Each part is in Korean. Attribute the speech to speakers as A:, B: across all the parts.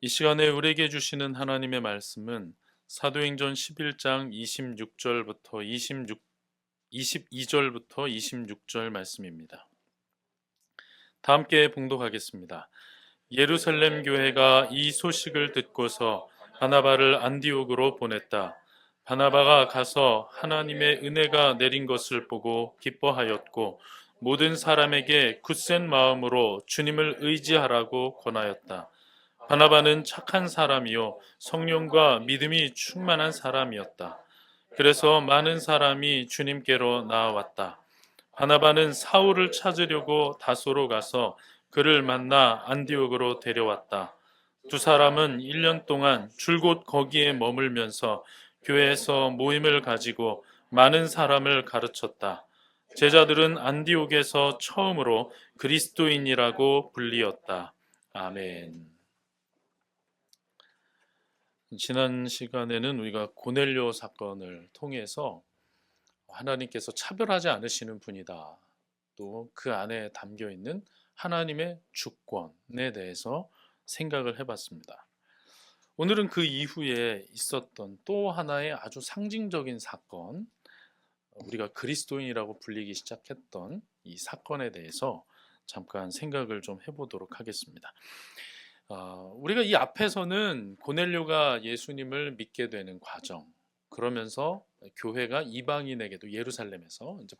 A: 이 시간에 우리에게 주시는 하나님의 말씀은 사도행전 11장 26절부터 22절부터 26절 말씀입니다. 다 함께 봉독하겠습니다. 예루살렘 교회가 이 소식을 듣고서 바나바를 안디옥으로 보냈다. 바나바가 가서 하나님의 은혜가 내린 것을 보고 기뻐하였고 모든 사람에게 굳센 마음으로 주님을 의지하라고 권하였다. 바나바는 착한 사람이요 성령과 믿음이 충만한 사람이었다. 그래서 많은 사람이 주님께로 나아왔다. 바나바는 사울을 찾으려고 다소로 가서 그를 만나 안디옥으로 데려왔다. 두 사람은 1년 동안 줄곧 거기에 머물면서 교회에서 모임을 가지고 많은 사람을 가르쳤다. 제자들은 안디옥에서 처음으로 그리스도인이라고 불리었다. 아멘. 지난 시간에는 우리가 고넬료 사건을 통해서 하나님께서 차별하지 않으시는 분이다. 또 그 안에 담겨 있는 하나님의 주권에 대해서 생각을 해봤습니다. 오늘은 그 이후에 있었던 또 하나의 아주 상징적인 사건, 우리가 그리스도인이라고 불리기 시작했던 이 사건에 대해서 잠깐 생각을 좀 해보도록 하겠습니다. 우리가 이 앞에서는 고넬료가 예수님을 믿게 되는 과정, 그러면서 교회가 이방인에게도 예루살렘에서 이제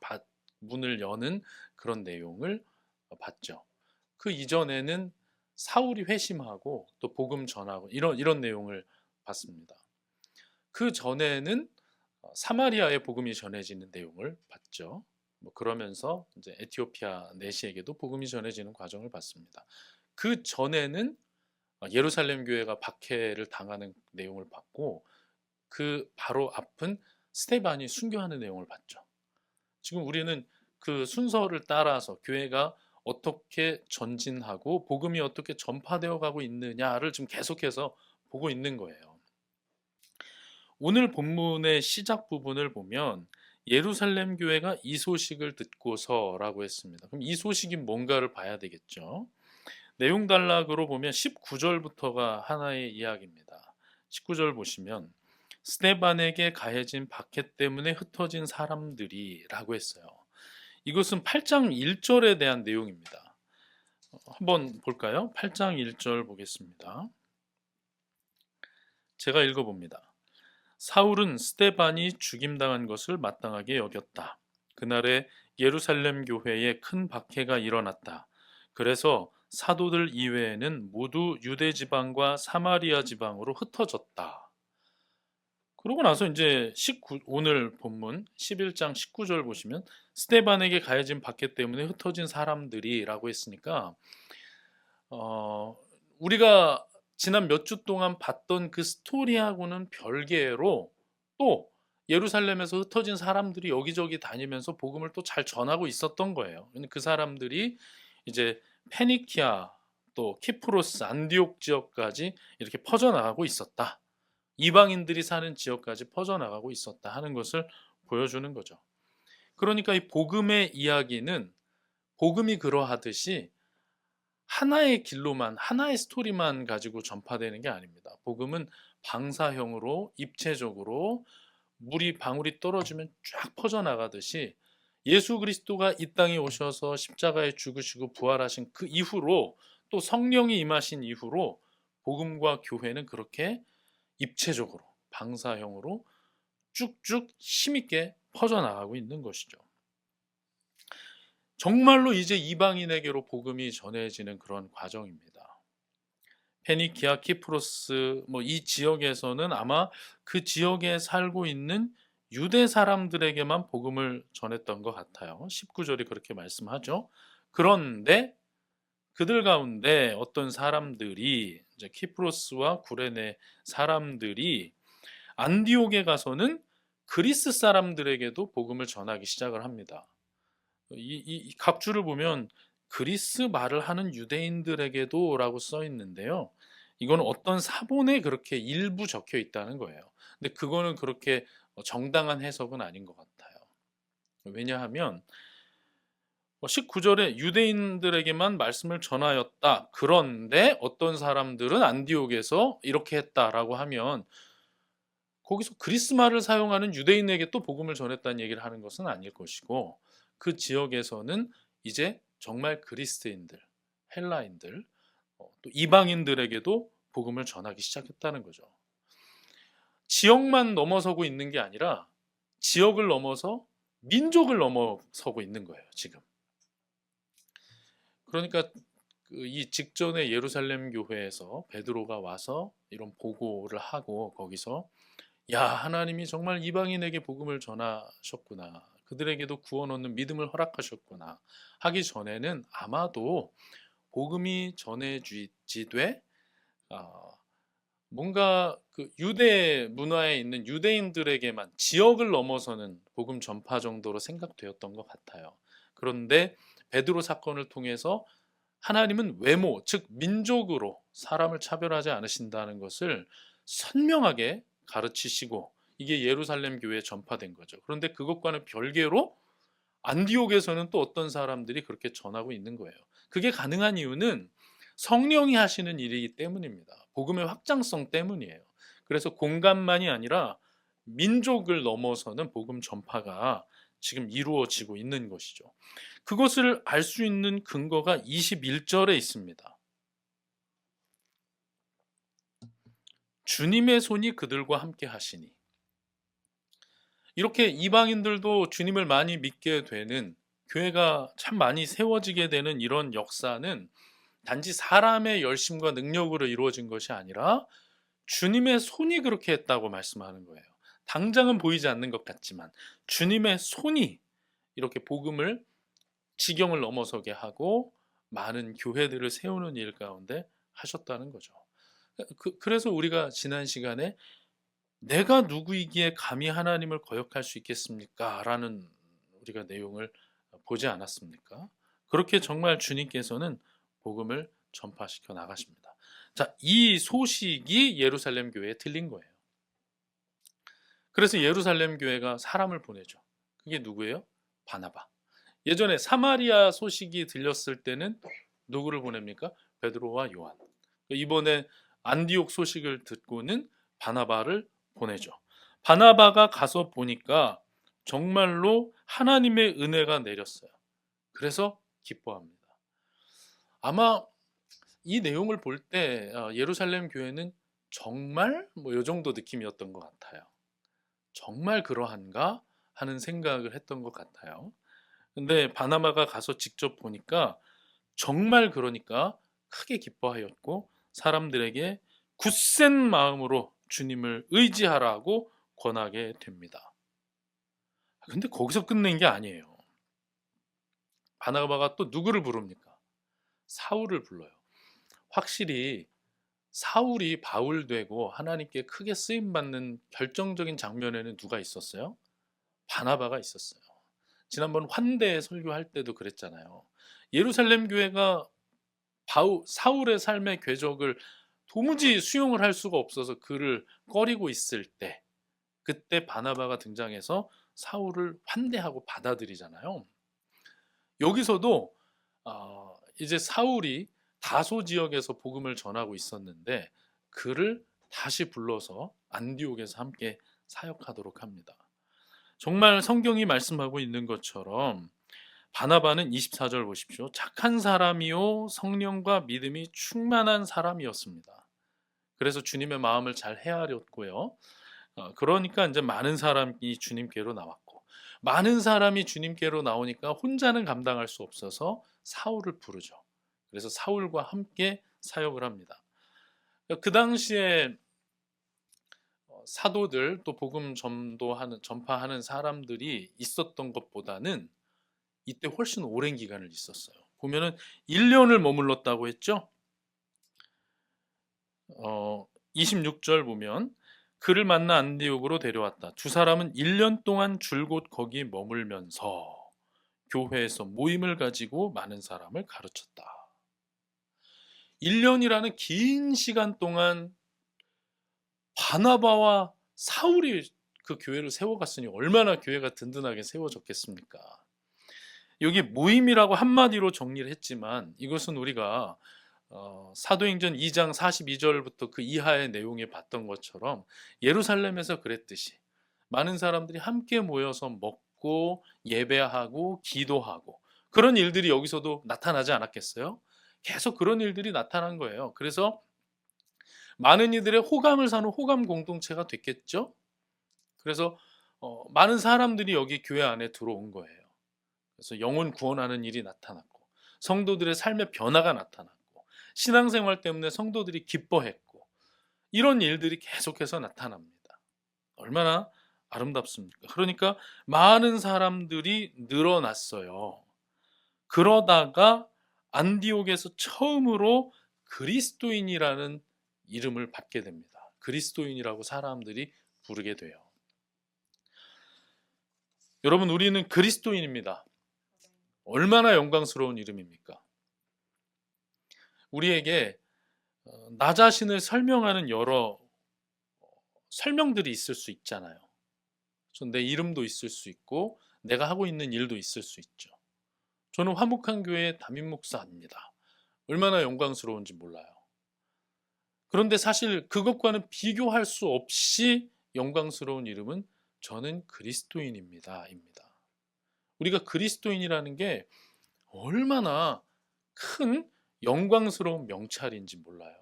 A: 문을 여는 그런 내용을 봤죠. 그 이전에는 사울이 회심하고 또 복음 전하고 이런 내용을 봤습니다. 그 전에는 사마리아의 복음이 전해지는 내용을 봤죠. 그러면서 이제 에티오피아 내시에게도 복음이 전해지는 과정을 봤습니다. 그 전에는 예루살렘 교회가 박해를 당하는 내용을 봤고 그 바로 앞은 스데반이 순교하는 내용을 봤죠. 지금 우리는 그 순서를 따라서 교회가 어떻게 전진하고 복음이 어떻게 전파되어 가고 있느냐를 지금 계속해서 보고 있는 거예요. 오늘 본문의 시작 부분을 보면 예루살렘 교회가 이 소식을 듣고서라고 했습니다. 그럼 이 소식이 뭔가를 봐야 되겠죠. 내용 단락으로 보면 19절부터가 하나의 이야기입니다. 19절 보시면 스데반에게 가해진 박해 때문에 흩어진 사람들이 라고 했어요. 이것은 8장 1절에 대한 내용입니다. 한번 볼까요? 8장 1절 보겠습니다. 제가 읽어봅니다. 사울은 스데반이 죽임당한 것을 마땅하게 여겼다. 그날에 예루살렘 교회에 큰 박해가 일어났다. 그래서 사도들 이외에는 모두 유대 지방과 사마리아 지방으로 흩어졌다. 그러고 나서 이제 오늘 본문 11장 19절 보시면 스데반에게 가해진 박해 때문에 흩어진 사람들이라고 했으니까 우리가 지난 몇 주 동안 봤던 그 스토리하고는 별개로 또 예루살렘에서 흩어진 사람들이 여기저기 다니면서 복음을 또 잘 전하고 있었던 거예요. 그 사람들이 이제 페니키아 또 키프로스 안디옥 지역까지 이렇게 퍼져나가고 있었다. 이방인들이 사는 지역까지 퍼져나가고 있었다 하는 것을 보여주는 거죠. 그러니까 이 복음의 이야기는 복음이 그러하듯이 하나의 길로만, 하나의 스토리만 가지고 전파되는 게 아닙니다. 복음은 방사형으로 입체적으로 물이 방울이 떨어지면 쫙 퍼져나가듯이 예수 그리스도가 이 땅에 오셔서 십자가에 죽으시고 부활하신 그 이후로 또 성령이 임하신 이후로 복음과 교회는 그렇게 입체적으로 방사형으로 쭉쭉 힘있게 퍼져나가고 있는 것이죠. 정말로 이제 이방인에게로 복음이 전해지는 그런 과정입니다. 페니키아, 키프로스 이 지역에서는 아마 그 지역에 살고 있는 유대 사람들에게만 복음을 전했던 것 같아요. 19절이 그렇게 말씀하죠. 그런데 그들 가운데 어떤 사람들이 이제 키프로스와 구레네 사람들이 안디옥에 가서는 그리스 사람들에게도 복음을 전하기 시작을 합니다. 이 각주를 보면 그리스 말을 하는 유대인들에게도 라고 써 있는데요. 이건 어떤 사본에 그렇게 일부 적혀 있다는 거예요. 근데 그거는 그렇게 정당한 해석은 아닌 것 같아요. 왜냐하면 19절에 유대인들에게만 말씀을 전하였다. 그런데 어떤 사람들은 안디옥에서 이렇게 했다라고 하면 거기서 그리스말을 사용하는 유대인에게 또 복음을 전했다는 얘기를 하는 것은 아닐 것이고 그 지역에서는 이제 정말 그리스인들, 헬라인들, 또 이방인들에게도 복음을 전하기 시작했다는 거죠. 지역만 넘어서고 있는 게 아니라 지역을 넘어서 민족을 넘어서고 있는 거예요, 지금. 그러니까 이 직전에 예루살렘 교회에서 베드로가 와서 이런 보고를 하고 거기서 야, 하나님이 정말 이방인에게 복음을 전하셨구나. 그들에게도 구원 얻는 믿음을 허락하셨구나. 하기 전에는 아마도 복음이 전해지되 뭔가 그 유대 문화에 있는 유대인들에게만 지역을 넘어서는 복음 전파 정도로 생각되었던 것 같아요. 그런데 베드로 사건을 통해서 하나님은 외모, 즉 민족으로 사람을 차별하지 않으신다는 것을 선명하게 가르치시고 이게 예루살렘 교회에 전파된 거죠. 그런데 그것과는 별개로 안디옥에서는 또 어떤 사람들이 그렇게 전하고 있는 거예요. 그게 가능한 이유는 성령이 하시는 일이기 때문입니다. 복음의 확장성 때문이에요. 그래서 공간만이 아니라 민족을 넘어서는 복음 전파가 지금 이루어지고 있는 것이죠. 그것을 알 수 있는 근거가 21절에 있습니다. 주님의 손이 그들과 함께 하시니. 이렇게 이방인들도 주님을 많이 믿게 되는, 교회가 참 많이 세워지게 되는 이런 역사는 단지 사람의 열심과 능력으로 이루어진 것이 아니라 주님의 손이 그렇게 했다고 말씀하는 거예요. 당장은 보이지 않는 것 같지만 주님의 손이 이렇게 복음을 지경을 넘어서게 하고 많은 교회들을 세우는 일 가운데 하셨다는 거죠. 그래서 우리가 지난 시간에 내가 누구이기에 감히 하나님을 거역할 수 있겠습니까? 라는 우리가 내용을 보지 않았습니까? 그렇게 정말 주님께서는 복음을 전파시켜 나가십니다. 자, 이 소식이 예루살렘 교회에 들린 거예요. 그래서 예루살렘 교회가 사람을 보내죠. 그게 누구예요? 바나바. 예전에 사마리아 소식이 들렸을 때는 누구를 보냅니까? 베드로와 요한. 이번에 안디옥 소식을 듣고는 바나바를 보내죠. 바나바가 가서 보니까 정말로 하나님의 은혜가 내렸어요. 그래서 기뻐합니다. 아마 이 내용을 볼 때 예루살렘 교회는 정말 뭐 이 정도 느낌이었던 것 같아요. 정말 그러한가 하는 생각을 했던 것 같아요. 근데 바나바가 가서 직접 보니까 정말 그러니까 크게 기뻐하였고 사람들에게 굳센 마음으로 주님을 의지하라고 권하게 됩니다. 근데 거기서 끝낸 게 아니에요. 바나바가 또 누구를 부릅니까? 사울을 불러요. 확실히 사울이 바울 되고 하나님께 크게 쓰임 받는 결정적인 장면에는 누가 있었어요? 바나바가 있었어요. 지난번 환대 설교할 때도 그랬잖아요. 예루살렘 교회가 사울의 삶의 궤적을 도무지 수용을 할 수가 없어서 그를 꺼리고 있을 때 그때 바나바가 등장해서 사울을 환대하고 받아들이잖아요. 여기서도 이제 사울이 다소 지역에서 복음을 전하고 있었는데 그를 다시 불러서 안디옥에서 함께 사역하도록 합니다. 정말 성경이 말씀하고 있는 것처럼 바나바는 24절 보십시오. 착한 사람이요 성령과 믿음이 충만한 사람이었습니다. 그래서 주님의 마음을 잘 헤아렸고요. 그러니까 이제 많은 사람이 주님께로 나왔고 많은 사람이 주님께로 나오니까 혼자는 감당할 수 없어서 사울을 부르죠. 그래서 사울과 함께 사역을 합니다. 그 당시에 사도들 또 복음 전파하는 사람들이 있었던 것보다는 이때 훨씬 오랜 기간을 있었어요. 보면은 1년을 머물렀다고 했죠. 26절 보면 그를 만나 안디옥으로 데려왔다. 두 사람은 1년 동안 줄곧 거기 머물면서 교회에서 모임을 가지고 많은 사람을 가르쳤다. 1년이라는 긴 시간 동안 바나바와 사울이 그 교회를 세워갔으니 얼마나 교회가 든든하게 세워졌겠습니까? 여기 모임이라고 한마디로 정리를 했지만 이것은 우리가 사도행전 2장 42절부터 그 이하의 내용에 봤던 것처럼 예루살렘에서 그랬듯이 많은 사람들이 함께 모여서 먹고 예배하고 기도하고 그런 일들이 여기서도 나타나지 않았겠어요? 계속 그런 일들이 나타난 거예요. 그래서 많은 이들의 호감을 사는 호감 공동체가 됐겠죠? 그래서 많은 사람들이 여기 교회 안에 들어온 거예요. 그래서 영혼 구원하는 일이 나타났고 성도들의 삶의 변화가 나타났고 신앙생활 때문에 성도들이 기뻐했고 이런 일들이 계속해서 나타납니다. 얼마나 아름답습니까? 그러니까 많은 사람들이 늘어났어요. 그러다가 안디옥에서 처음으로 그리스도인이라는 이름을 받게 됩니다. 그리스도인이라고 사람들이 부르게 돼요. 여러분, 우리는 그리스도인입니다. 얼마나 영광스러운 이름입니까? 우리에게 나 자신을 설명하는 여러 설명들이 있을 수 있잖아요. 내 이름도 있을 수 있고 내가 하고 있는 일도 있을 수 있죠. 저는 화목한 교회의 담임 목사입니다. 얼마나 영광스러운지 몰라요. 그런데 사실 그것과는 비교할 수 없이 영광스러운 이름은 저는 그리스도인입니다. 입니다. 우리가 그리스도인이라는 게 얼마나 큰 영광스러운 명찰인지 몰라요.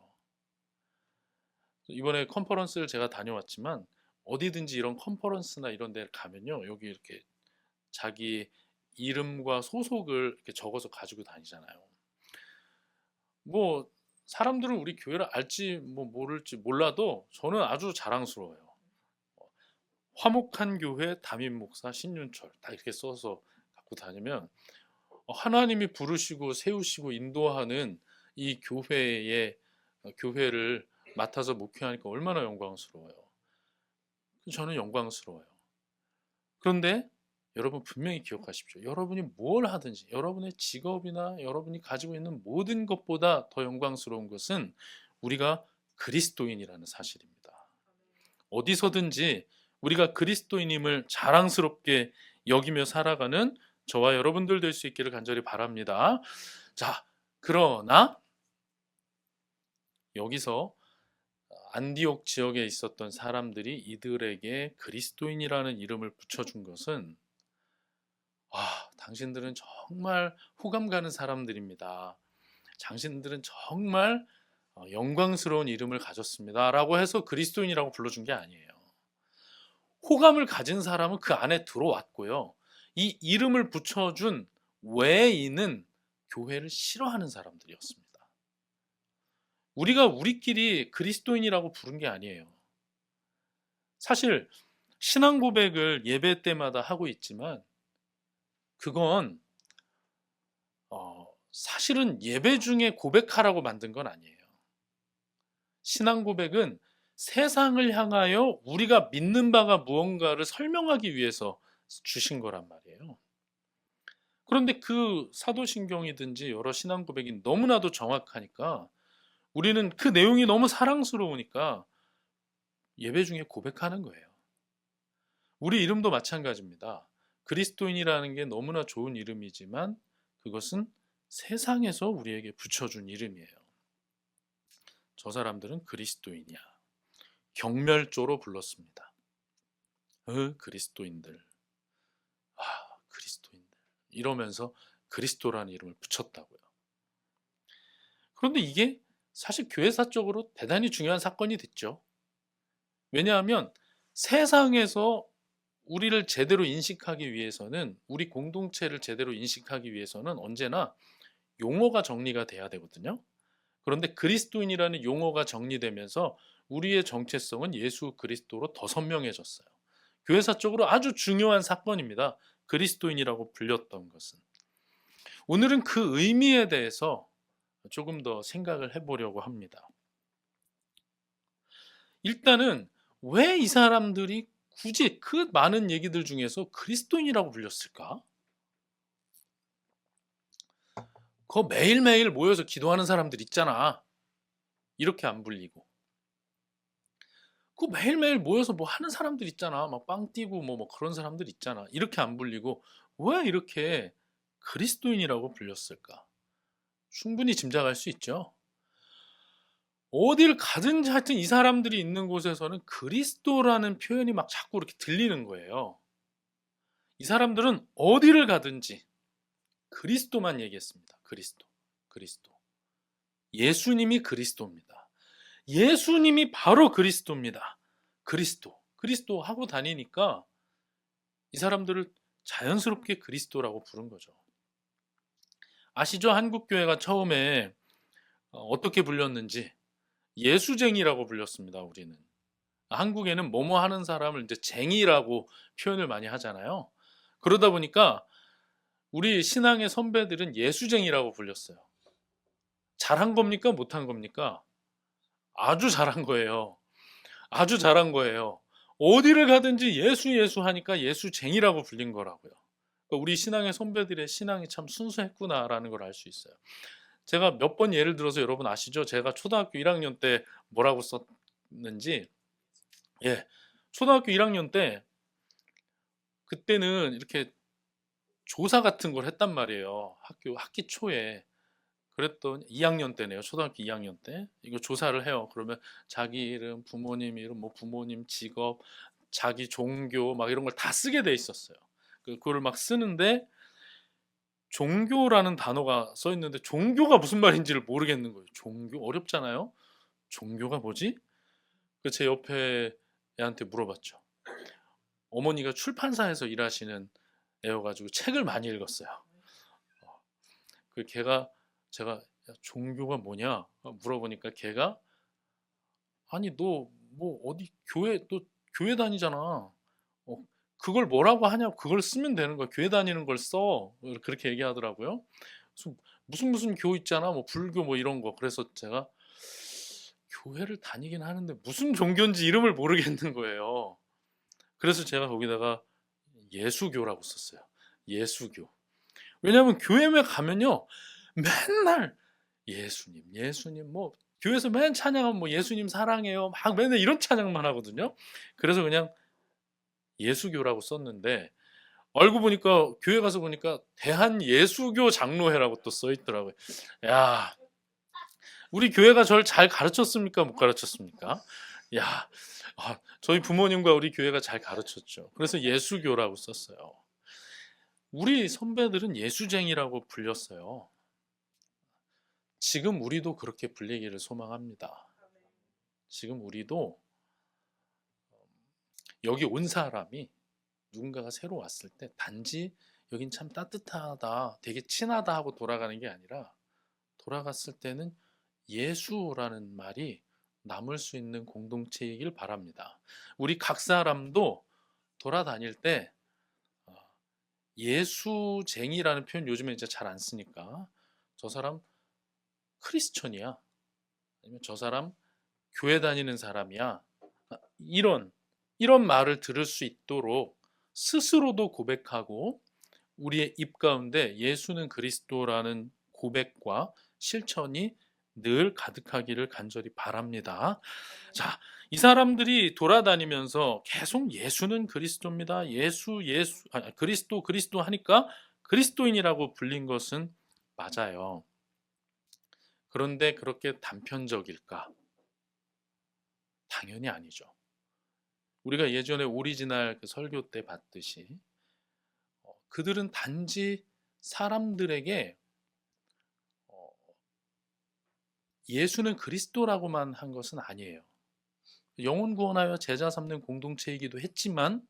A: 이번에 컨퍼런스를 제가 다녀왔지만 어디든지 이런 컨퍼런스나 이런 데 가면요. 여기 이렇게 자기 이름과 소속을 이렇게 적어서 가지고 다니잖아요. 뭐 사람들은 우리 교회를 알지 뭐 모를지 몰라도 저는 아주 자랑스러워요. 화목한 교회 담임 목사 신윤철 다 이렇게 써서 갖고 다니면 하나님이 부르시고 세우시고 인도하는 이 교회를 맡아서 목회하니까 얼마나 영광스러워요. 저는 영광스러워요. 그런데 여러분 분명히 기억하십시오. 여러분이 뭘 하든지 여러분의 직업이나 여러분이 가지고 있는 모든 것보다 더 영광스러운 것은 우리가 그리스도인이라는 사실입니다. 어디서든지 우리가 그리스도인임을 자랑스럽게 여기며 살아가는 저와 여러분들 될 수 있기를 간절히 바랍니다. 자, 그러나 여기서 안디옥 지역에 있었던 사람들이 이들에게 그리스도인이라는 이름을 붙여준 것은 당신들은 정말 호감 가는 사람들입니다. 당신들은 정말 영광스러운 이름을 가졌습니다. 라고 해서 그리스도인이라고 불러준 게 아니에요. 호감을 가진 사람은 그 안에 들어왔고요. 이 이름을 붙여준 외인은 교회를 싫어하는 사람들이었습니다. 우리가 우리끼리 그리스도인이라고 부른 게 아니에요. 사실 신앙 고백을 예배 때마다 하고 있지만 그건 사실은 예배 중에 고백하라고 만든 건 아니에요. 신앙 고백은 세상을 향하여 우리가 믿는 바가 무언가를 설명하기 위해서 주신 거란 말이에요. 그런데 그 사도신경이든지 여러 신앙 고백이 너무나도 정확하니까 우리는 그 내용이 너무 사랑스러우니까 예배 중에 고백하는 거예요. 우리 이름도 마찬가지입니다. 그리스도인이라는 게 너무나 좋은 이름이지만 그것은 세상에서 우리에게 붙여준 이름이에요. 저 사람들은 그리스도인이야. 경멸조로 불렀습니다. 그리스도인들. 그리스도인들. 이러면서 그리스도라는 이름을 붙였다고요. 그런데 이게 사실 교회사적으로 대단히 중요한 사건이 됐죠. 왜냐하면 세상에서 우리를 제대로 인식하기 위해서는 우리 공동체를 제대로 인식하기 위해서는 언제나 용어가 정리가 돼야 되거든요. 그런데 그리스도인이라는 용어가 정리되면서 우리의 정체성은 예수 그리스도로 더 선명해졌어요. 교회사적으로 아주 중요한 사건입니다. 그리스도인이라고 불렸던 것은. 오늘은 그 의미에 대해서 조금 더 생각을 해보려고 합니다. 일단은 왜 이 사람들이 굳이 그 많은 얘기들 중에서 그리스도인이라고 불렸을까? 그 매일매일 모여서 기도하는 사람들 있잖아. 이렇게 안 불리고. 그 매일매일 모여서 뭐 하는 사람들 있잖아. 막 빵 뛰고 뭐 그런 사람들 있잖아. 이렇게 안 불리고 왜 이렇게 그리스도인이라고 불렸을까? 충분히 짐작할 수 있죠. 어딜 가든지 하여튼 이 사람들이 있는 곳에서는 그리스도라는 표현이 막 자꾸 이렇게 들리는 거예요. 이 사람들은 어디를 가든지 그리스도만 얘기했습니다. 그리스도, 그리스도. 예수님이 그리스도입니다. 예수님이 바로 그리스도입니다. 그리스도, 그리스도 하고 다니니까 이 사람들을 자연스럽게 그리스도라고 부른 거죠. 아시죠? 한국교회가 처음에 어떻게 불렸는지 예수쟁이라고 불렸습니다. 우리는 한국에는 뭐뭐 하는 사람을 이제 쟁이라고 표현을 많이 하잖아요. 그러다 보니까 우리 신앙의 선배들은 예수쟁이라고 불렸어요. 잘한 겁니까? 못한 겁니까? 아주 잘한 거예요. 아주 잘한 거예요. 어디를 가든지 예수 예수 하니까 예수쟁이라고 불린 거라고요. 그러니까 우리 신앙의 선배들의 신앙이 참 순수했구나라는 걸 알 수 있어요. 제가 몇 번 예를 들어서 여러분 아시죠? 제가 초등학교 1학년 때 뭐라고 썼는지. 예, 초등학교 1학년 때 그때는 이렇게 조사 같은 걸 했단 말이에요. 학기 초에. 그랬더니 2학년 때네요. 초등학교 2학년 때. 이거 조사를 해요. 그러면 자기 이름, 부모님 이름, 뭐 부모님 직업, 자기 종교 막 이런 걸 다 쓰게 돼 있었어요. 그거를 막 쓰는데 종교라는 단어가 써 있는데 종교가 무슨 말인지를 모르겠는 거예요. 종교 어렵잖아요. 종교가 뭐지? 제 옆에 애한테 물어봤죠. 어머니가 출판사에서 일하시는 애여가지고 책을 많이 읽었어요. 걔가 제가 야, 종교가 뭐냐 물어보니까 걔가 아니 너 뭐 어디 교회 너 교회 다니잖아. 그걸 뭐라고 하냐 그걸 쓰면 되는 거야. 교회 다니는 걸 써. 그렇게 얘기하더라고요. 무슨 교 있잖아. 뭐 불교 뭐 이런 거. 그래서 제가 교회를 다니긴 하는데 무슨 종교인지 이름을 모르겠는 거예요. 그래서 제가 거기다가 예수교라고 썼어요. 예수교. 왜냐하면 교회에 가면요 맨날 예수님 뭐 교회에서 맨 찬양하면 뭐 예수님 사랑해요 막 맨날 이런 찬양만 하거든요. 그래서 그냥 예수교라고 썼는데 알고 보니까 교회 가서 보니까 대한예수교 장로회라고 또 써 있더라고요. 야, 우리 교회가 저를 잘 가르쳤습니까? 못 가르쳤습니까? 야, 저희 부모님과 우리 교회가 잘 가르쳤죠. 그래서 예수교라고 썼어요. 우리 선배들은 예수쟁이라고 불렸어요. 지금 우리도 그렇게 불리기를 소망합니다. 지금 우리도 여기 온 사람이 누군가가 새로 왔을 때 단지 여긴 참 따뜻하다, 되게 친하다 하고 돌아가는 게 아니라 돌아갔을 때는 예수라는 말이 남을 수 있는 공동체이길 바랍니다. 우리 각 사람도 돌아다닐 때 예수쟁이라는 표현 요즘에 이제 잘 안 쓰니까 저 사람 크리스천이야. 아니면 저 사람 교회 다니는 사람이야. 이런 말을 들을 수 있도록 스스로도 고백하고 우리의 입 가운데 예수는 그리스도라는 고백과 실천이 늘 가득하기를 간절히 바랍니다. 자, 이 사람들이 돌아다니면서 계속 예수는 그리스도입니다. 그리스도 하니까 그리스도인이라고 불린 것은 맞아요. 그런데 그렇게 단편적일까? 당연히 아니죠. 우리가 예전에 오리지널 그 설교 때 봤듯이 그들은 단지 사람들에게 예수는 그리스도라고만 한 것은 아니에요. 영혼 구원하여 제자 삼는 공동체이기도 했지만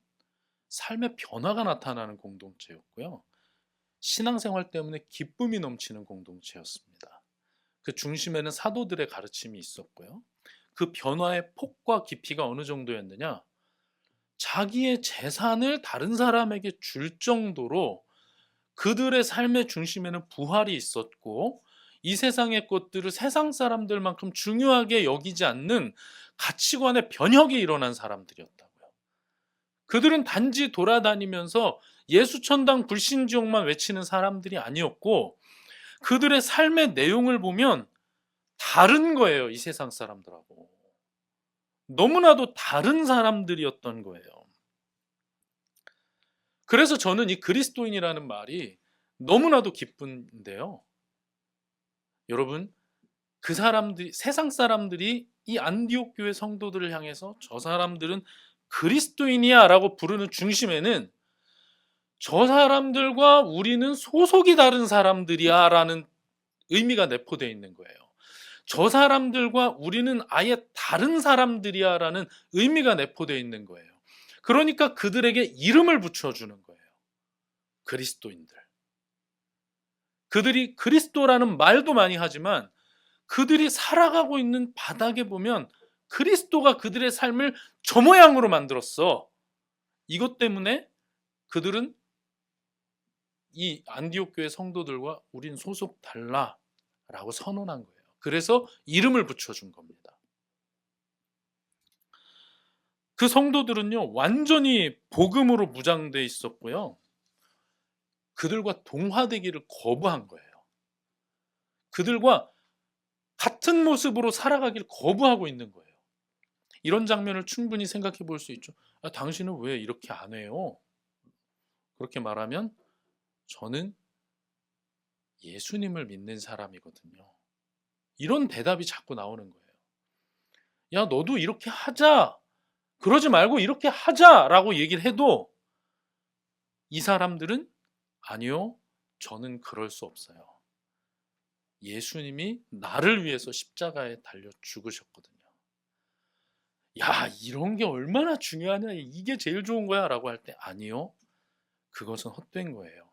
A: 삶의 변화가 나타나는 공동체였고요. 신앙생활 때문에 기쁨이 넘치는 공동체였습니다. 그 중심에는 사도들의 가르침이 있었고요. 그 변화의 폭과 깊이가 어느 정도였느냐? 자기의 재산을 다른 사람에게 줄 정도로 그들의 삶의 중심에는 부활이 있었고 이 세상의 것들을 세상 사람들만큼 중요하게 여기지 않는 가치관의 변혁이 일어난 사람들이었다고요. 그들은 단지 돌아다니면서 예수천당 불신지옥만 외치는 사람들이 아니었고 그들의 삶의 내용을 보면 다른 거예요. 이 세상 사람들하고. 너무나도 다른 사람들이었던 거예요. 그래서 저는 이 그리스도인이라는 말이 너무나도 기쁜데요. 여러분, 그 사람들이, 세상 사람들이 이 안디옥 교회 성도들을 향해서 저 사람들은 그리스도인이야 라고 부르는 중심에는 저 사람들과 우리는 소속이 다른 사람들이야 라는 의미가 내포되어 있는 거예요. 저 사람들과 우리는 아예 다른 사람들이야 라는 의미가 내포되어 있는 거예요. 그러니까 그들에게 이름을 붙여주는 거예요. 그리스도인들. 그들이 그리스도라는 말도 많이 하지만 그들이 살아가고 있는 바닥에 보면 그리스도가 그들의 삶을 저 모양으로 만들었어. 이것 때문에 그들은 이 안디옥 교회 성도들과 우린 소속 달라라고 선언한 거예요. 그래서 이름을 붙여준 겁니다. 그 성도들은요, 완전히 복음으로 무장돼 있었고요. 그들과 동화되기를 거부한 거예요. 그들과 같은 모습으로 살아가길 거부하고 있는 거예요. 이런 장면을 충분히 생각해 볼 수 있죠. 아, 당신은 왜 이렇게 안 해요? 그렇게 말하면 저는 예수님을 믿는 사람이거든요. 이런 대답이 자꾸 나오는 거예요. 야, 너도 이렇게 하자. 그러지 말고 이렇게 하자라고 얘기를 해도 이 사람들은 아니요, 저는 그럴 수 없어요. 예수님이 나를 위해서 십자가에 달려 죽으셨거든요. 야, 이런 게 얼마나 중요하냐, 이게 제일 좋은 거야 라고 할 때 아니요, 그것은 헛된 거예요.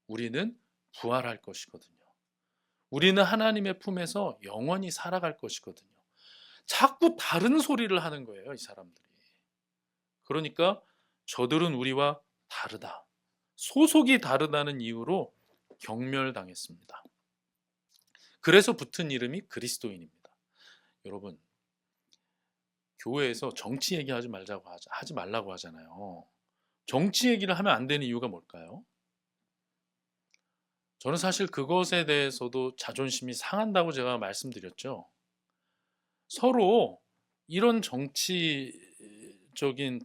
A: 우리는 부활할 것이거든요. 우리는 하나님의 품에서 영원히 살아갈 것이거든요. 자꾸 다른 소리를 하는 거예요, 이 사람들이. 그러니까 저들은 우리와 다르다, 소속이 다르다는 이유로 경멸당했습니다. 그래서 붙은 이름이 그리스도인입니다. 여러분, 교회에서 정치 얘기하지 하지 말라고 하잖아요. 정치 얘기를 하면 안 되는 이유가 뭘까요? 저는 사실 그것에 대해서도 자존심이 상한다고 제가 말씀드렸죠. 서로 이런 정치적인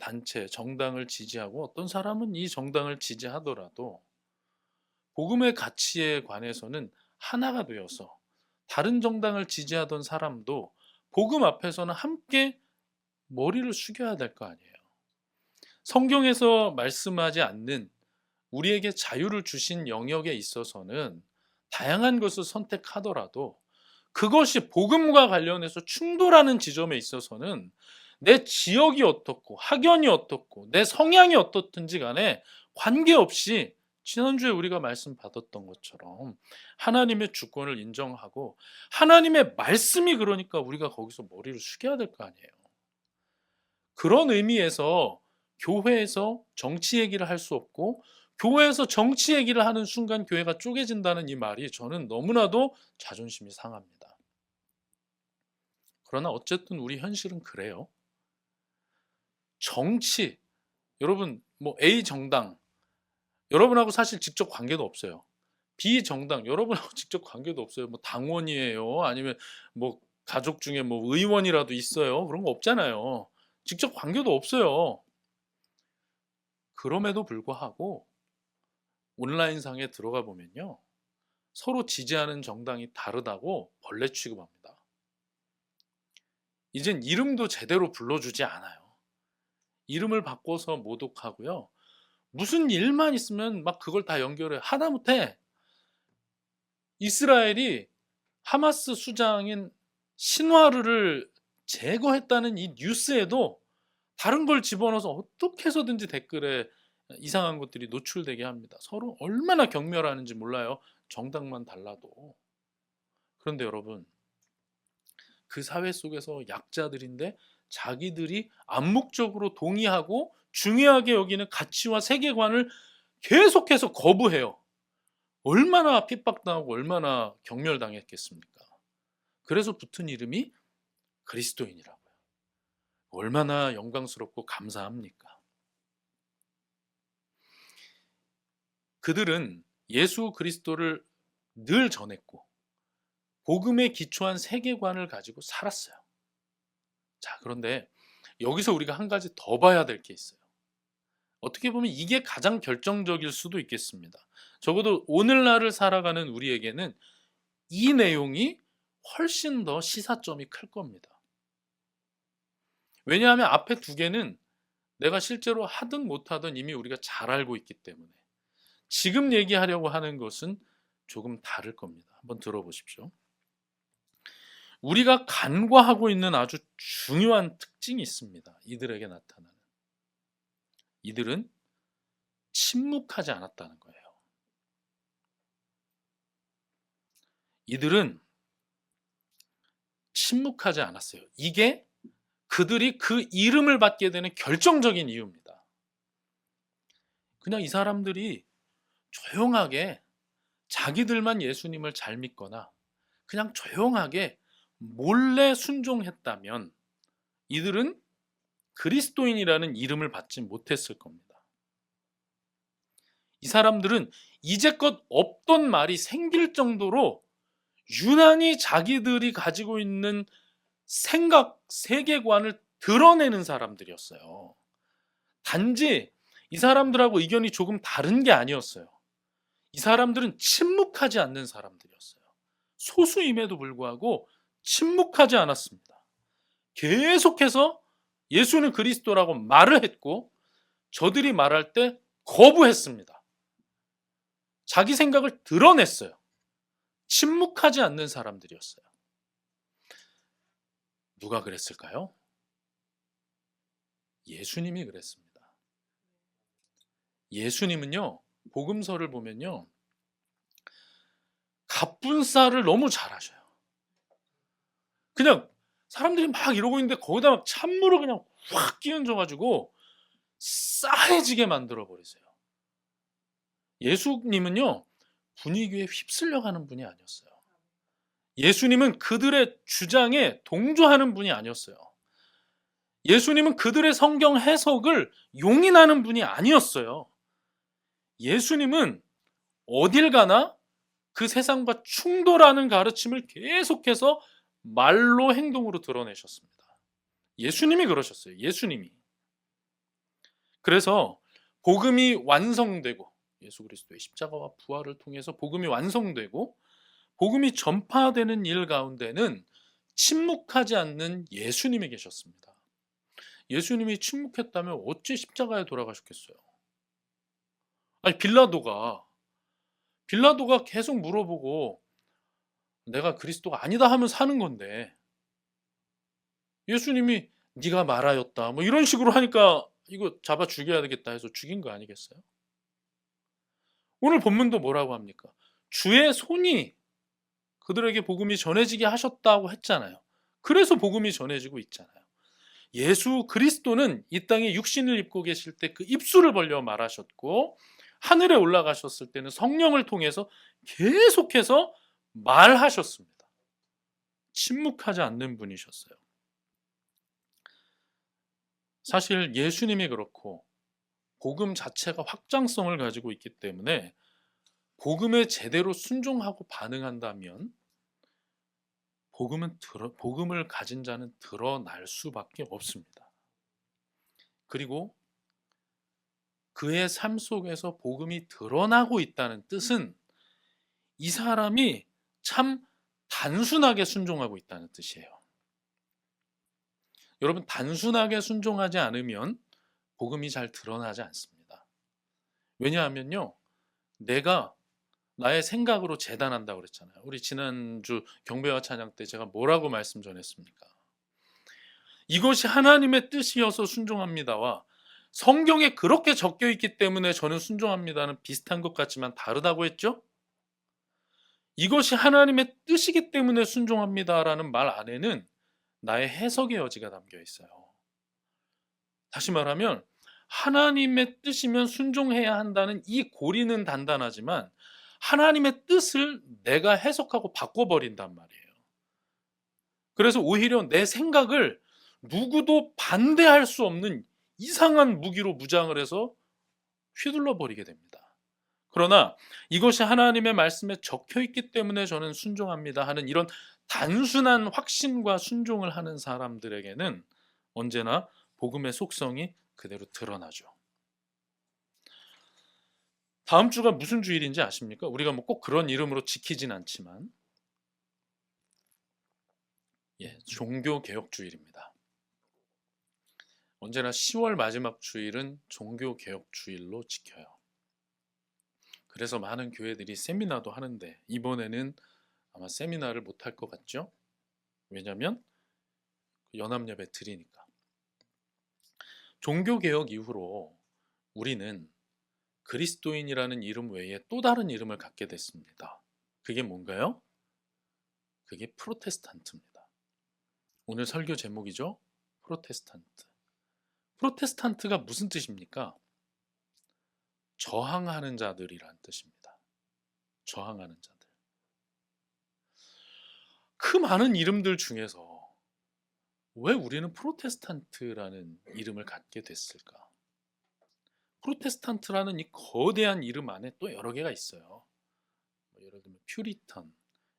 A: 단체, 정당을 지지하고 어떤 사람은 이 정당을 지지하더라도 복음의 가치에 관해서는 하나가 되어서 다른 정당을 지지하던 사람도 복음 앞에서는 함께 머리를 숙여야 될 거 아니에요. 성경에서 말씀하지 않는 우리에게 자유를 주신 영역에 있어서는 다양한 것을 선택하더라도 그것이 복음과 관련해서 충돌하는 지점에 있어서는 내 지역이 어떻고 학연이 어떻고 내 성향이 어떻든지 간에 관계없이 지난주에 우리가 말씀 받았던 것처럼 하나님의 주권을 인정하고 하나님의 말씀이 그러니까 우리가 거기서 머리를 숙여야 될 거 아니에요. 그런 의미에서 교회에서 정치 얘기를 할 수 없고 교회에서 정치 얘기를 하는 순간 교회가 쪼개진다는 이 말이 저는 너무나도 자존심이 상합니다. 그러나 어쨌든 우리 현실은 그래요. 정치, 여러분 뭐 A 정당, 여러분하고 사실 직접 관계도 없어요. B 정당, 여러분하고 직접 관계도 없어요. 뭐 당원이에요, 아니면 뭐 가족 중에 뭐 의원이라도 있어요. 그런 거 없잖아요. 직접 관계도 없어요. 그럼에도 불구하고 온라인상에 들어가 보면요, 서로 지지하는 정당이 다르다고 벌레 취급합니다. 이젠 이름도 제대로 불러주지 않아요. 이름을 바꿔서 모독하고요. 무슨 일만 있으면 막 그걸 다 연결해. 하다못해 이스라엘이 하마스 수장인 신와르를 제거했다는 이 뉴스에도 다른 걸 집어넣어서 어떻게 해서든지 댓글에 이상한 것들이 노출되게 합니다. 서로 얼마나 경멸하는지 몰라요. 정당만 달라도. 그런데 여러분, 그 사회 속에서 약자들인데 자기들이 암묵적으로 동의하고 중요하게 여기는 가치와 세계관을 계속해서 거부해요. 얼마나 핍박당하고 얼마나 경멸당했겠습니까? 그래서 붙은 이름이 그리스도인이라고요. 얼마나 영광스럽고 감사합니까? 그들은 예수 그리스도를 늘 전했고 복음에 기초한 세계관을 가지고 살았어요. 자, 그런데 여기서 우리가 한 가지 더 봐야 될 게 있어요. 어떻게 보면 이게 가장 결정적일 수도 있겠습니다. 적어도 오늘날을 살아가는 우리에게는 이 내용이 훨씬 더 시사점이 클 겁니다. 왜냐하면 앞에 두 개는 내가 실제로 하든 못하든 이미 우리가 잘 알고 있기 때문에 지금 얘기하려고 하는 것은 조금 다를 겁니다. 한번 들어보십시오. 우리가 간과하고 있는 아주 중요한 특징이 있습니다. 이들에게 나타나는. 이들은 침묵하지 않았다는 거예요. 이들은 침묵하지 않았어요. 이게 그들이 그 이름을 받게 되는 결정적인 이유입니다. 그냥 이 사람들이 조용하게 자기들만 예수님을 잘 믿거나 그냥 조용하게 몰래 순종했다면 이들은 그리스도인이라는 이름을 받지 못했을 겁니다. 이 사람들은 이제껏 없던 말이 생길 정도로 유난히 자기들이 가지고 있는 생각, 세계관을 드러내는 사람들이었어요. 단지 이 사람들하고 의견이 조금 다른 게 아니었어요. 이 사람들은 침묵하지 않는 사람들이었어요. 소수임에도 불구하고 침묵하지 않았습니다. 계속해서 예수는 그리스도라고 말을 했고 저들이 말할 때 거부했습니다. 자기 생각을 드러냈어요. 침묵하지 않는 사람들이었어요. 누가 그랬을까요? 예수님이 그랬습니다. 예수님은요, 복음서를 보면요, 갑분싸를 너무 잘하셔요. 그냥 사람들이 막 이러고 있는데 거기다 막 찬물을 그냥 확 끼얹어가지고 싸해지게 만들어 버리세요. 예수님은요, 분위기에 휩쓸려가는 분이 아니었어요. 예수님은 그들의 주장에 동조하는 분이 아니었어요. 예수님은 그들의 성경 해석을 용인하는 분이 아니었어요. 예수님은 어딜 가나 그 세상과 충돌하는 가르침을 계속해서 말로 행동으로 드러내셨습니다. 예수님이 그러셨어요. 예수님이. 그래서 복음이 완성되고 예수 그리스도의 십자가와 부활을 통해서 복음이 완성되고 복음이 전파되는 일 가운데는 침묵하지 않는 예수님이 계셨습니다. 예수님이 침묵했다면 어찌 십자가에 돌아가셨겠어요? 아니 빌라도가 계속 물어보고 내가 그리스도가 아니다 하면 사는 건데 예수님이 네가 말하였다 뭐 이런 식으로 하니까 이거 잡아 죽여야 되겠다 해서 죽인 거 아니겠어요? 오늘 본문도 뭐라고 합니까? 주의 손이 그들에게 복음이 전해지게 하셨다고 했잖아요. 그래서 복음이 전해지고 있잖아요. 예수 그리스도는 이 땅에 육신을 입고 계실 때 그 입술을 벌려 말하셨고 하늘에 올라가셨을 때는 성령을 통해서 계속해서 말하셨습니다. 침묵하지 않는 분이셨어요. 사실 예수님이 그렇고 복음 자체가 확장성을 가지고 있기 때문에 복음에 제대로 순종하고 반응한다면 복음을 가진 자는 드러날 수밖에 없습니다. 그리고 그의 삶 속에서 복음이 드러나고 있다는 뜻은 이 사람이 참 단순하게 순종하고 있다는 뜻이에요. 여러분, 단순하게 순종하지 않으면 복음이 잘 드러나지 않습니다. 왜냐하면요, 내가 나의 생각으로 재단한다고 그랬잖아요. 우리 지난주 경배와 찬양 때 제가 뭐라고 말씀 전했습니까? 이것이 하나님의 뜻이어서 순종합니다와 성경에 그렇게 적혀 있기 때문에 저는 순종합니다는 비슷한 것 같지만 다르다고 했죠? 이것이 하나님의 뜻이기 때문에 순종합니다라는 말 안에는 나의 해석의 여지가 담겨 있어요. 다시 말하면 하나님의 뜻이면 순종해야 한다는 이 고리는 단단하지만 하나님의 뜻을 내가 해석하고 바꿔버린단 말이에요. 그래서 오히려 내 생각을 누구도 반대할 수 없는 이상한 무기로 무장을 해서 휘둘러 버리게 됩니다. 그러나 이것이 하나님의 말씀에 적혀 있기 때문에 저는 순종합니다 하는 이런 단순한 확신과 순종을 하는 사람들에게는 언제나 복음의 속성이 그대로 드러나죠. 다음 주가 무슨 주일인지 아십니까? 우리가 뭐 꼭 그런 이름으로 지키진 않지만 종교개혁주일입니다. 언제나 10월 마지막 주일은 종교개혁주일로 지켜요. 그래서 많은 교회들이 세미나도 하는데 이번에는 아마 세미나를 못할 것 같죠? 왜냐하면 연합예배 드리니까. 종교개혁 이후로 우리는 그리스도인이라는 이름 외에 또 다른 이름을 갖게 됐습니다. 그게 뭔가요? 그게 프로테스탄트입니다. 오늘 설교 제목이죠? 프로테스탄트. 프로테스탄트가 무슨 뜻입니까? 저항하는 자들이란 뜻입니다. 저항하는 자들. 그 많은 이름들 중에서 왜 우리는 프로테스탄트라는 이름을 갖게 됐을까? 프로테스탄트라는 이 거대한 이름 안에 또 여러 개가 있어요. 예를 들면 퓨리턴,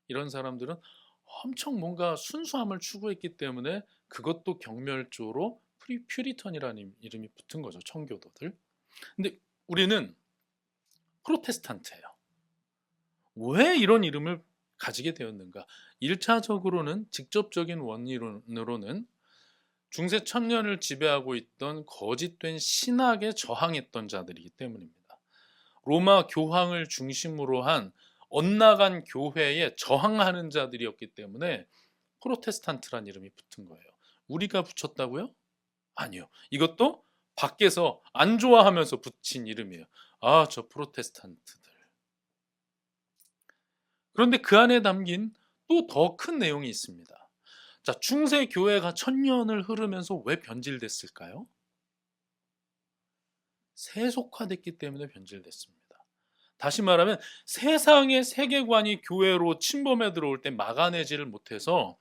A: 이런 사람들은 엄청 뭔가 순수함을 추구했기 때문에 그것도 경멸조로 퓨리턴이라는 이름이 붙은 거죠. 청교도들. 근데 우리는 프로테스탄트예요. 왜 이런 이름을 가지게 되었는가? 1차적으로는 직접적인 원인으로는 중세 천년을 지배하고 있던 거짓된 신학에 저항했던 자들이기 때문입니다. 로마 교황을 중심으로 한 엇나간 교회에 저항하는 자들이었기 때문에 프로테스탄트란 이름이 붙은 거예요. 우리가 붙였다고요? 아니요. 이것도 밖에서 안 좋아하면서 붙인 이름이에요. 아, 저 프로테스탄트들. 그런데 그 안에 담긴 또 더 큰 내용이 있습니다. 자, 중세 교회가 천년을 흐르면서 왜 변질됐을까요? 세속화됐기 때문에 변질됐습니다. 다시 말하면 세상의 세계관이 교회로 침범해 들어올 때 막아내지를 못해서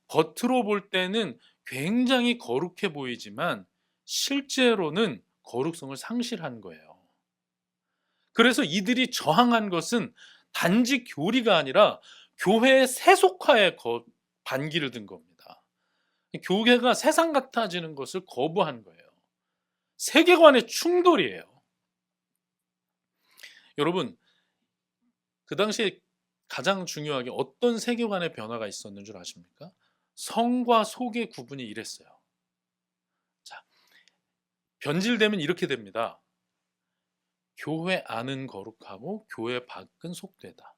A: 겉으로 볼 때는 굉장히 거룩해 보이지만 실제로는 거룩성을 상실한 거예요. 그래서 이들이 저항한 것은 단지 교리가 아니라 교회의 세속화에 반기를 든 겁니다. 교회가 세상 같아지는 것을 거부한 거예요. 세계관의 충돌이에요. 여러분, 그 당시에 가장 중요하게 어떤 세계관의 변화가 있었는 줄 아십니까? 성과 속의 구분이 이랬어요. 자, 변질되면 이렇게 됩니다. 교회 안은 거룩하고 교회 밖은 속되다.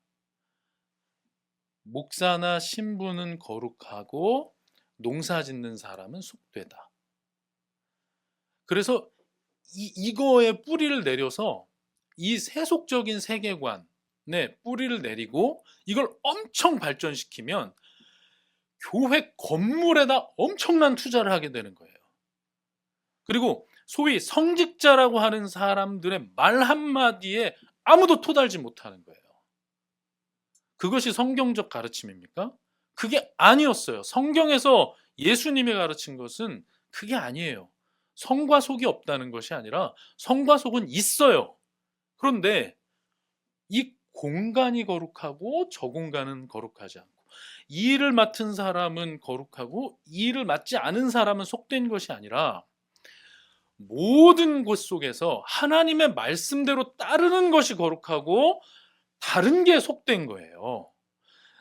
A: 목사나 신부는 거룩하고 농사 짓는 사람은 속되다. 그래서 이거에 뿌리를 내려서 이 세속적인 세계관에 뿌리를 내리고 이걸 엄청 발전시키면 교회 건물에다 엄청난 투자를 하게 되는 거예요. 그리고 소위 성직자라고 하는 사람들의 말 한마디에 아무도 토달지 못하는 거예요. 그것이 성경적 가르침입니까? 그게 아니었어요. 성경에서 예수님이 가르친 것은 그게 아니에요. 성과 속이 없다는 것이 아니라 성과 속은 있어요. 그런데 이 공간이 거룩하고 저 공간은 거룩하지 않고 이 일을 맡은 사람은 거룩하고 이 일을 맡지 않은 사람은 속된 것이 아니라 모든 곳 속에서 하나님의 말씀대로 따르는 것이 거룩하고 다른 게 속된 거예요.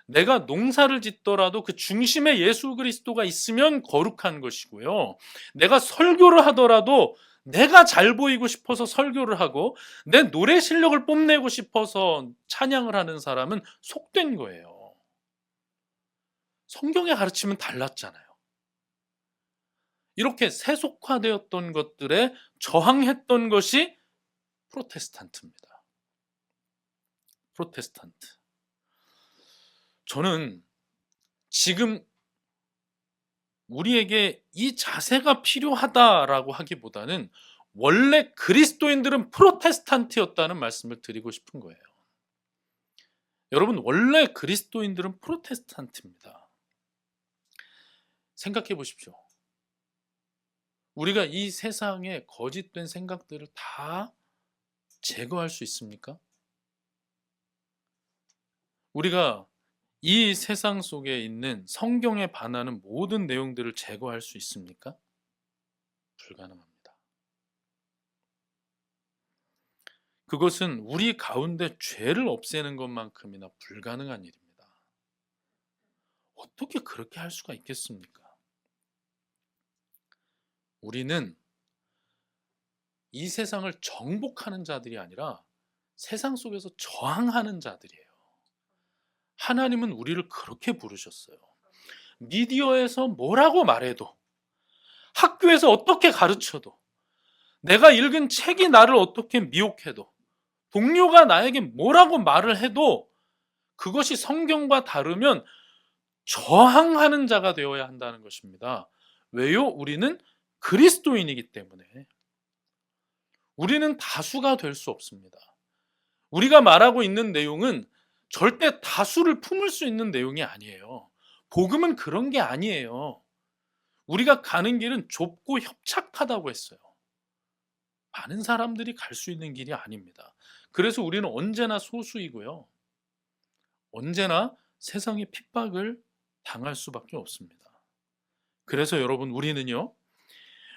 A: 내가 농사를 짓더라도 그 중심에 예수 그리스도가 있으면 거룩한 것이고요. 내가 설교를 하더라도 내가 잘 보이고 싶어서 설교를 하고 내 노래 실력을 뽐내고 싶어서 찬양을 하는 사람은 속된 거예요. 성경의 가르침은 달랐잖아요. 이렇게 세속화되었던 것들에 저항했던 것이 프로테스탄트입니다. 프로테스탄트. 저는 지금 우리에게 이 자세가 필요하다라고 하기보다는 원래 그리스도인들은 프로테스탄트였다는 말씀을 드리고 싶은 거예요. 여러분, 원래 그리스도인들은 프로테스탄트입니다. 생각해 보십시오. 우리가 이 세상의 거짓된 생각들을 다 제거할 수 있습니까? 우리가 이 세상 속에 있는 성경에 반하는 모든 내용들을 제거할 수 있습니까? 불가능합니다. 그것은 우리 가운데 죄를 없애는 것만큼이나 불가능한 일입니다. 어떻게 그렇게 할 수가 있겠습니까? 우리는 이 세상을 정복하는 자들이 아니라 세상 속에서 저항하는 자들이에요. 하나님은 우리를 그렇게 부르셨어요. 미디어에서 뭐라고 말해도, 학교에서 어떻게 가르쳐도, 내가 읽은 책이 나를 어떻게 미혹해도, 동료가 나에게 뭐라고 말을 해도 그것이 성경과 다르면 저항하는 자가 되어야 한다는 것입니다. 왜요? 우리는 그리스도인이기 때문에. 우리는 다수가 될 수 없습니다. 우리가 말하고 있는 내용은 절대 다수를 품을 수 있는 내용이 아니에요. 복음은 그런 게 아니에요. 우리가 가는 길은 좁고 협착하다고 했어요. 많은 사람들이 갈 수 있는 길이 아닙니다. 그래서 우리는 언제나 소수이고요. 언제나 세상의 핍박을 당할 수밖에 없습니다. 그래서 여러분, 우리는요,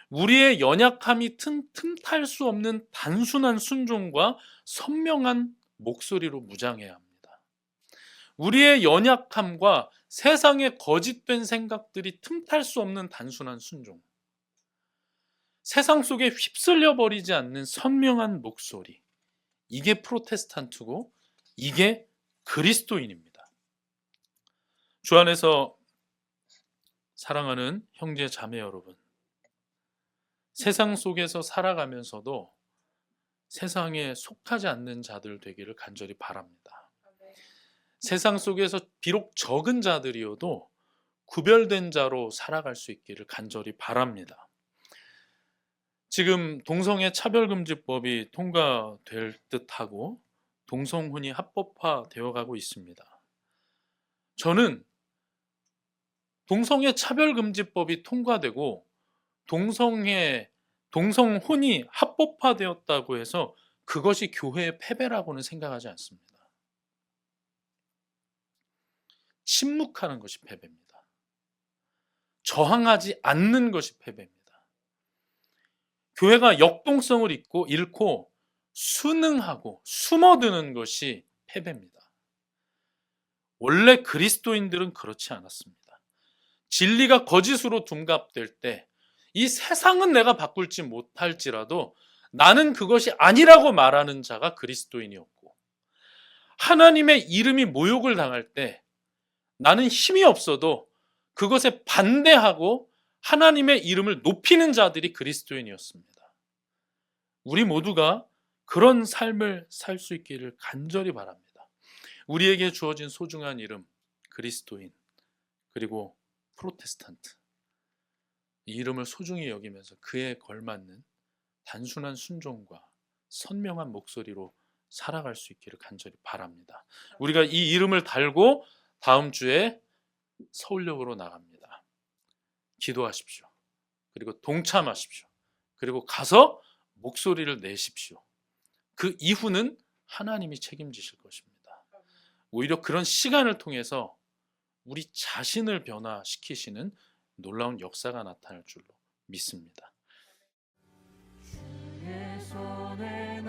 A: 우리의 연약함이 틈탈 수 없는 단순한 순종과 선명한 목소리로 무장해야 합니다. 우리의 연약함과 세상의 거짓된 생각들이 틈탈 수 없는 단순한 순종, 세상 속에 휩쓸려 버리지 않는 선명한 목소리, 이게 프로테스탄트고 이게 그리스도인입니다. 주 안에서 사랑하는 형제 자매 여러분, 세상 속에서 살아가면서도 세상에 속하지 않는 자들 되기를 간절히 바랍니다. 세상 속에서 비록 적은 자들이어도 구별된 자로 살아갈 수 있기를 간절히 바랍니다. 지금 동성애 차별금지법이 통과될 듯하고 동성혼이 합법화되어 가고 있습니다. 저는 동성애 차별금지법이 통과되고 동성혼이 합법화되었다고 해서 그것이 교회의 패배라고는 생각하지 않습니다. 침묵하는 것이 패배입니다. 저항하지 않는 것이 패배입니다. 교회가 역동성을 잃고 순응하고 숨어드는 것이 패배입니다. 원래 그리스도인들은 그렇지 않았습니다. 진리가 거짓으로 둔갑될 때 이 세상은 내가 바꿀지 못할지라도 나는 그것이 아니라고 말하는 자가 그리스도인이었고, 하나님의 이름이 모욕을 당할 때 나는 힘이 없어도 그것에 반대하고 하나님의 이름을 높이는 자들이 그리스도인이었습니다. 우리 모두가 그런 삶을 살 수 있기를 간절히 바랍니다. 우리에게 주어진 소중한 이름, 그리스도인, 그리고 프로테스탄트, 이 이름을 소중히 여기면서 그에 걸맞는 단순한 순종과 선명한 목소리로 살아갈 수 있기를 간절히 바랍니다. 우리가 이 이름을 달고 다음 주에 서울역으로 나갑니다. 기도하십시오. 그리고 동참하십시오. 그리고 가서 목소리를 내십시오. 그 이후는 하나님이 책임지실 것입니다. 오히려 그런 시간을 통해서 우리 자신을 변화시키시는 놀라운 역사가 나타날 줄로 믿습니다. 주의 손에